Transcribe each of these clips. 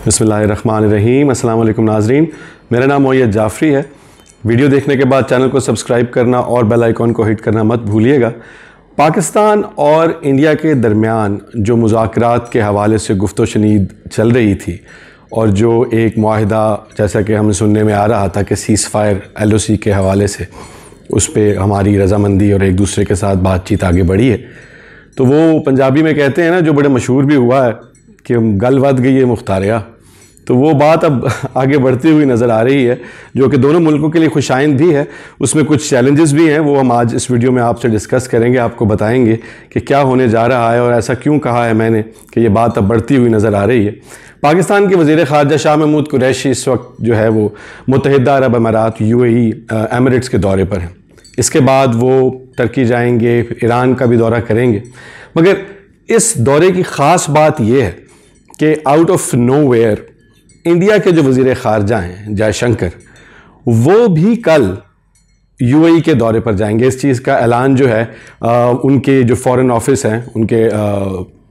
बिस्मिल्लाहिर्रहमानिर्रहीम। अस्सलाम वालेकुम नाज़रीन, मेरा नाम मोयद जाफ़री है। वीडियो देखने के बाद चैनल को सब्सक्राइब करना और बेल आइकॉन को हिट करना मत भूलिएगा। पाकिस्तान और इंडिया के दरमियान जो मुज़ाकरात के हवाले से गुफ्तो शनीद चल रही थी और जो एक मुआहिदा जैसा कि हमें सुनने में आ रहा था कि सीज़ फायर LOC के हवाले से उस पर हमारी रजामंदी और एक दूसरे के साथ बातचीत आगे बढ़ी है, तो वो पंजाबी में कहते हैं ना, जो बड़े मशहूर भी हुआ है कि गल वध गई है मुख्तारिया, तो वो बात अब आगे बढ़ती हुई नज़र आ रही है, जो कि दोनों मुल्कों के लिए खुशाइंद भी है। उसमें कुछ चैलेंजेस भी हैं, वो हम आज इस वीडियो में आपसे डिस्कस करेंगे, आपको बताएंगे कि क्या होने जा रहा है और ऐसा क्यों कहा है मैंने कि ये बात अब बढ़ती हुई नज़र आ रही है। पाकिस्तान के वज़ीर ख़ारजा शाह महमूद कुरैशी इस वक्त जो है वो मुत्तहिदा अरब अमारात UAE एमिरेट्स के दौरे पर हैं। इसके बाद वो टर्की जाएंगे, ईरान का भी दौरा करेंगे। मगर इस दौरे की ख़ास बात यह है कि आउट ऑफ नोवेयर इंडिया के जो वज़ीर ख़ारजा हैं जयशंकर, वो भी कल UAE के दौरे पर जाएंगे। इस चीज़ का ऐलान जो है उनके जो फ़ॉरेन ऑफिस हैं, उनके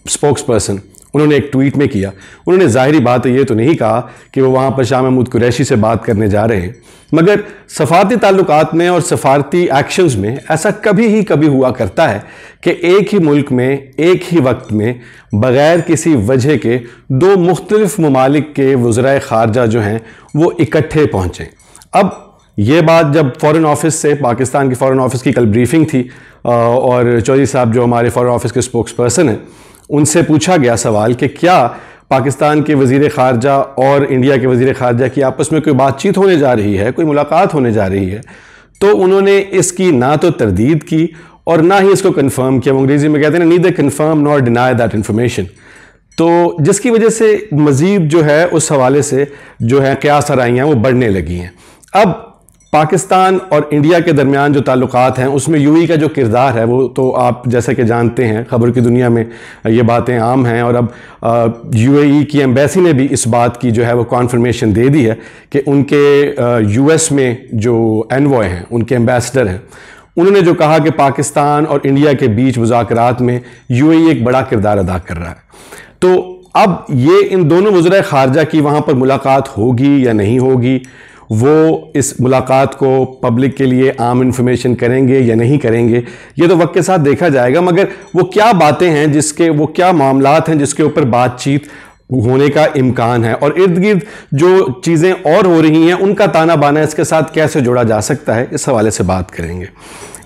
स्पोक्स पर्सन, उन्होंने एक ट्वीट में किया। उन्होंने ज़ाहिरी बात है ये तो नहीं कहा कि वो वहाँ पर शाह महमूद कुरैशी से बात करने जा रहे हैं, मगर सफारती ताल्लुकात में और सफारती एक्शंस में ऐसा कभी हुआ करता है कि एक ही मुल्क में एक ही वक्त में बग़ैर किसी वजह के दो मुख्तलिफ ममालिक के वज़राए ख़ारजा जो हैं वो इकट्ठे पहुँचें। अब ये बात जब फ़ॉरेन ऑफिस से, पाकिस्तान की फ़ॉरेन ऑफिस की कल ब्रीफिंग थी और चौधरी साहब जो हमारे फ़ॉरेन ऑफिस के स्पोक्स पर्सन हैं, उनसे पूछा गया सवाल कि क्या पाकिस्तान के वज़ीर ख़ारजा और इंडिया के वज़ीर ख़ारजा की आपस में कोई बातचीत होने जा रही है, कोई मुलाकात होने जा रही है, तो उन्होंने इसकी ना तो तरदीद की और ना ही इसको कंफर्म किया। अंग्रेज़ी में कहते हैं neither confirm nor deny that information. तो जिसकी वजह से मज़ीद जो है उस हवाले से जो है क़यास आराइयाँ वो बढ़ने लगी हैं। अब पाकिस्तान और इंडिया के दरमियान जो ताल्लुकात हैं उसमें UAE का जो किरदार है वो तो आप जैसा कि जानते हैं, खबर की दुनिया में ये बातें आम हैं। और अब UAE की एम्बेसी ने भी इस बात की जो है वो कॉन्फर्मेशन दे दी है कि उनके US में जो एनवॉय हैं, उनके एम्बेसडर हैं, उन्होंने जो कहा कि पाकिस्तान और इंडिया के बीच मुज़ाकरात में UAE एक बड़ा किरदार अदा कर रहा है। तो अब ये इन दोनों वज़ीर ख़ारजा की वहाँ पर मुलाकात होगी या नहीं होगी, वो इस मुलाकात को पब्लिक के लिए आम इन्फॉर्मेशन करेंगे या नहीं करेंगे, ये तो वक्त के साथ देखा जाएगा। मगर वो क्या बातें हैं जिसके, वो क्या मामलात हैं जिसके ऊपर बातचीत होने का इम्कान है और इर्द गिर्द जो चीज़ें और हो रही हैं उनका ताना बाना इसके साथ कैसे जोड़ा जा सकता है, इस हवाले से बात करेंगे।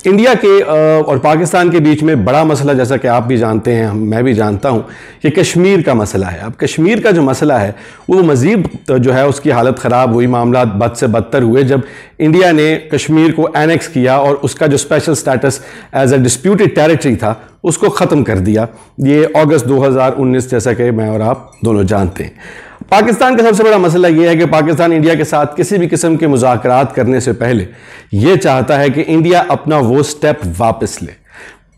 इंडिया के और पाकिस्तान के बीच में बड़ा मसला, जैसा कि आप भी जानते हैं, मैं भी जानता हूं, कि कश्मीर का मसला है। अब कश्मीर का जो मसला है वो मज़ीद जो है उसकी हालत ख़राब हुई, मामला बद से बदतर हुए जब इंडिया ने कश्मीर को एनेक्स किया और उसका जो special status as a disputed territory था उसको ख़त्म कर दिया। ये अगस्त 2019, जैसा कि मैं और आप दोनों जानते हैं। पाकिस्तान का सबसे बड़ा मसला यह है कि पाकिस्तान इंडिया के साथ किसी भी किस्म के मुज़ाकरात करने से पहले यह चाहता है कि इंडिया अपना वो स्टेप वापस ले।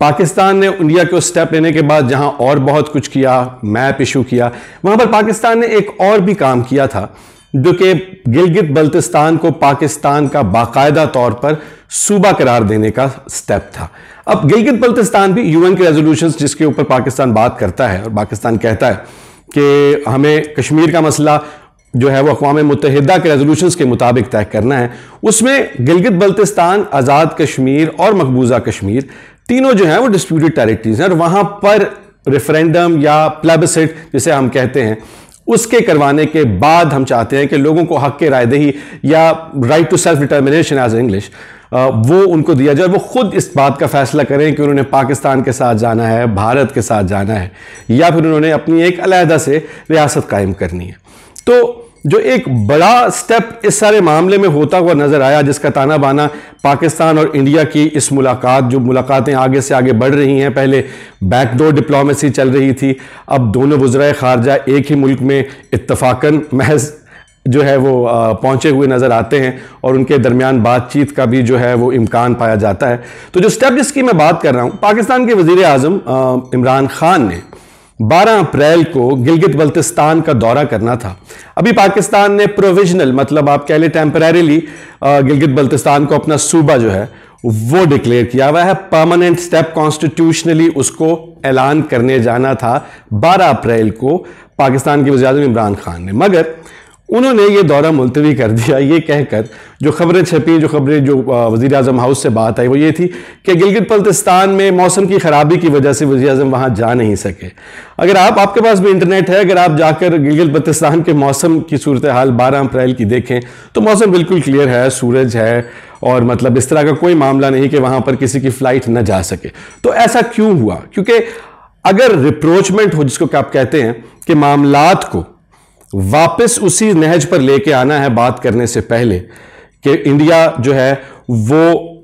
पाकिस्तान ने इंडिया को स्टेप लेने के बाद जहां और बहुत कुछ किया, मैप इशू किया, वहां पर पाकिस्तान ने एक और भी काम किया था जो कि गिलगित बल्तिस्तान को पाकिस्तान का बाकायदा तौर पर सूबा करार देने का स्टेप था। अब गिलगित बल्तिस्तान भी UN के रेजोल्यूशंस जिसके ऊपर पाकिस्तान बात करता है और पाकिस्तान कहता है कि हमें कश्मीर का मसला जो है वो अक़वाम मुत्तहिदा के रेजोल्यूशंस के मुताबिक तय करना है, उसमें गिलगित बल्तिस्तान, आज़ाद कश्मीर और मकबूजा कश्मीर तीनों जो हैं वो डिस्प्यूटेड टेरिटरीज हैं और वहाँ पर रेफरेंडम या प्लेबिसाइट जिसे हम कहते हैं उसके करवाने के बाद हम चाहते हैं कि लोगों को हक़ के रायदही या right to self determination as English वो उनको दिया जाए। वो खुद इस बात का फैसला करें कि उन्होंने पाकिस्तान के साथ जाना है, भारत के साथ जाना है, या फिर उन्होंने अपनी एक अलहदा से रियासत कायम करनी है। तो जो एक बड़ा स्टेप इस सारे मामले में होता हुआ नजर आया, जिसका ताना बाना पाकिस्तान और इंडिया की इस मुलाकात, जो मुलाकातें आगे से आगे बढ़ रही हैं, पहले बैकडोर डिप्लोमेसी चल रही थी, अब दोनों वज़राए ख़ारजा एक ही मुल्क में इत्तफाकन महज जो है वो पहुंचे हुए नज़र आते हैं और उनके दरमियान बातचीत का भी जो है वो इम्कान पाया जाता है। तो जो स्टेप जिसकी मैं बात कर रहा हूँ, पाकिस्तान के वज़ीर आज़म इमरान खान ने 12 अप्रैल को गिलगित बल्तिस्तान का दौरा करना था। अभी पाकिस्तान ने प्रोविजनल, मतलब आप कह लें टेम्परेरीली, गिलगित बल्तिस्तान को अपना सूबा जो है वो डिक्लेयर किया हुआ है। परमानेंट स्टेप कॉन्स्टिट्यूशनली उसको ऐलान करने जाना था 12 अप्रैल को पाकिस्तान के वज़ीर-ए-आज़म इमरान खान ने, मगर उन्होंने ये दौरा मुलतवी कर दिया, ये कहकर जो खबरें छपी, जो वज़ीर-ए-आज़म हाउस से बात आई वो ये थी कि गिलगित बल्तिस्तान में मौसम की ख़राबी की वजह से वज़ीर-ए-आज़म वहाँ जा नहीं सके। अगर आपके पास भी इंटरनेट है, अगर आप जाकर गिलगित बल्तिस्तान के मौसम की सूरत हाल 12 अप्रैल की देखें तो मौसम बिल्कुल क्लियर है, सूरज है और मतलब इस तरह का कोई मामला नहीं कि वहाँ पर किसी की फ़्लाइट न जा सके। तो ऐसा क्यों हुआ? क्योंकि अगर रिप्रोचमेंट हो, जिसको आप कहते हैं कि मामलात को वापस उसी नहज पर लेके आना है बात करने से पहले, कि इंडिया जो है वो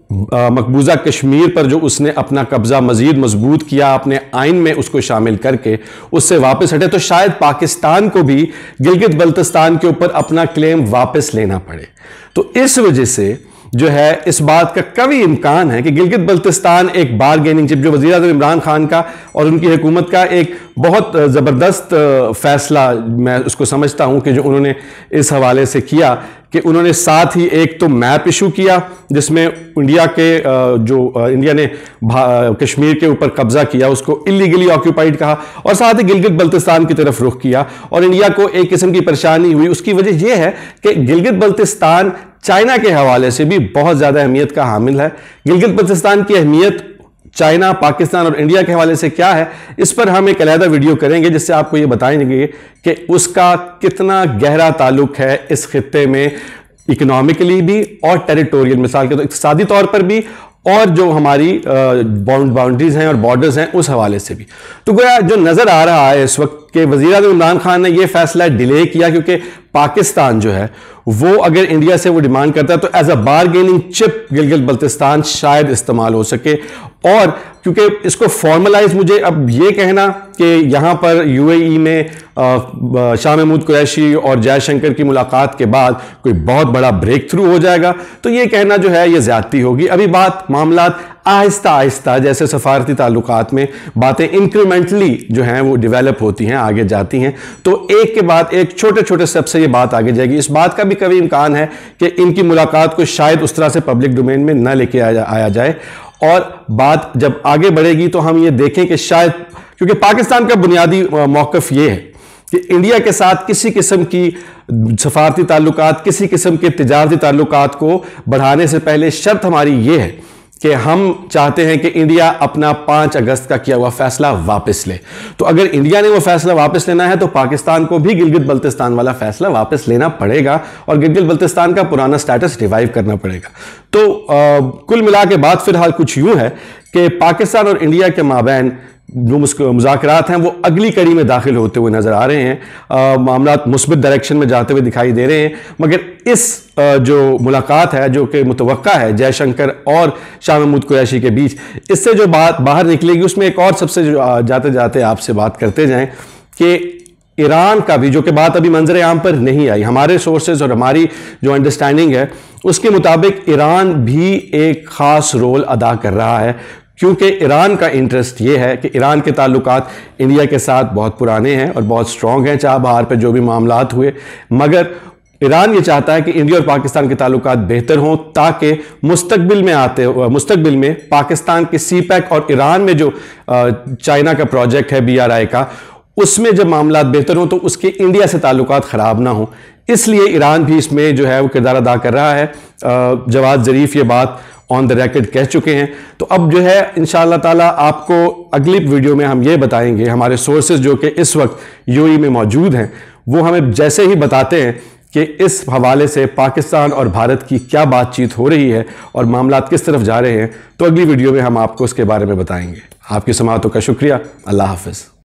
मकबूजा कश्मीर पर जो उसने अपना कब्जा मजीद मजबूत किया अपने आइन में उसको शामिल करके, उससे वापस हटे, तो शायद पाकिस्तान को भी गिलगित बल्तिस्तान के ऊपर अपना क्लेम वापस लेना पड़े। तो इस वजह से जो है इस बात का कभी इम्कान है कि गिलगित बल्तिस्तान एक बारगेनिंग चिप, जो वज़ीर-ए-आज़म इमरान खान का और उनकी हुकूमत का एक बहुत ज़बरदस्त फैसला मैं उसको समझता हूं कि जो उन्होंने इस हवाले से किया कि उन्होंने साथ ही एक तो मैप इशू किया जिसमें इंडिया ने कश्मीर के ऊपर कब्जा किया, उसको इलीगली ऑक्यूपाइड कहा, और साथ ही गिलगित बल्तिस्तान की तरफ रुख किया। और इंडिया को एक किस्म की परेशानी हुई, उसकी वजह यह है कि गिलगित बल्तिस्तान चाइना के हवाले से भी बहुत ज़्यादा अहमियत का हामिल है। गिलगित बल्तिस्तान की अहमियत चाइना, पाकिस्तान और इंडिया के हवाले से क्या है, इस पर हम एक अलग वीडियो करेंगे जिससे आपको ये बताएंगे कि उसका कितना गहरा ताल्लुक है इस खित्ते में, इकोनॉमिकली भी और टेरिटोरियल, मिसाल के तो इक़्तिसादी तौर पर भी, और जो हमारी बाउंड्रीज हैं और बॉर्डर्स हैं उस हवाले से भी। तो गोया जो नज़र आ रहा है इस वक्त कि वज़ीर-ए-आज़म इमरान खान ने यह फैसला डिले किया क्योंकि पाकिस्तान जो है वो अगर इंडिया से वो डिमांड करता है तो as a bargaining chip Gilgit Baltistan शायद इस्तेमाल हो सके। और क्योंकि इसको फॉर्मलाइज, मुझे अब ये कहना कि यहाँ पर यूएई में शाह महमूद कुरैशी और जयशंकर की मुलाकात के बाद कोई बहुत बड़ा ब्रेक थ्रू हो जाएगा, तो ये कहना जो है ये ज्यादती होगी। अभी बात मामलात आहिस्ता आहिस्ता, जैसे सफारती ताल्लुकात में बातें इंक्रीमेंटली जो हैं वो डेवलप होती हैं, आगे जाती हैं, तो एक के बाद एक छोटे छोटे स्टेप से ये बात आगे जाएगी। इस बात का भी कभी इम्कान है कि इनकी मुलाकात को शायद उस तरह से पब्लिक डोमेन में न लेके आया जाए, और बात जब आगे बढ़ेगी तो हम ये देखें कि शायद, क्योंकि पाकिस्तान का बुनियादी मौक़िफ़ ये है कि इंडिया के साथ किसी किस्म की सफारती ताल्लुकात, किसी किस्म के तिजारती ताल्लुकात को बढ़ाने से पहले शर्त हमारी ये है कि हम चाहते हैं कि इंडिया अपना 5 अगस्त का किया हुआ फैसला वापस ले। तो अगर इंडिया ने वो फैसला वापस लेना है तो पाकिस्तान को भी गिलगित बल्तिस्तान वाला फैसला वापस लेना पड़ेगा और गिलगित बल्तिस्तान का पुराना स्टेटस रिवाइव करना पड़ेगा। तो कुल मिला के बात फिलहाल कुछ यूं है कि पाकिस्तान और इंडिया के माबैन जो मुज़ाकरात हैं वो अगली कड़ी में दाखिल होते हुए नज़र आ रहे हैं। मामलात मुस्बित डायरेक्शन में जाते हुए दिखाई दे रहे हैं, मगर इस जो मुलाकात है जो कि मुतवक्का है जयशंकर और शाह महमूद कुरैशी के बीच, इससे जो बात बाहर निकलेगी उसमें एक और सबसे जाते जाते आपसे बात करते जाएं कि ईरान का भी, जो कि बात अभी मंजर आम पर नहीं आई, हमारे सोर्सेज और हमारी जो अंडरस्टैंडिंग है उसके मुताबिक ईरान भी एक ख़ास रोल अदा कर रहा है, क्योंकि ईरान का इंटरेस्ट ये है कि ईरान के ताल्लुकात इंडिया के साथ बहुत पुराने हैं और बहुत स्ट्रॉन्ग हैं, चाहे बाहर पर जो भी मामलात हुए, मगर ईरान ये चाहता है कि इंडिया और पाकिस्तान के ताल्लुकात बेहतर हों ताकि मुस्तकबिल में पाकिस्तान के सीपैक और ईरान में जो चाइना का प्रोजेक्ट है BRI का, उसमें जब मामलात बेहतर हों तो उसके इंडिया से ताल्लुकात ख़राब ना हों। इसलिए ईरान भी इसमें जो है वो किरदार अदा कर रहा है। जवाद ज़रीफ ये बात ऑन द रिकॉर्ड कह चुके हैं। तो अब जो है इंशाअल्लाह ताला आपको अगली वीडियो में हम ये बताएंगे, हमारे सोर्सेज जो कि इस वक्त यूएई में मौजूद हैं वो हमें जैसे ही बताते हैं कि इस हवाले से पाकिस्तान और भारत की क्या बातचीत हो रही है और मामलात किस तरफ जा रहे हैं, तो अगली वीडियो में हम आपको उसके बारे में बताएंगे। आपकी समाअतों का शुक्रिया। अल्लाह हाफ़िज़।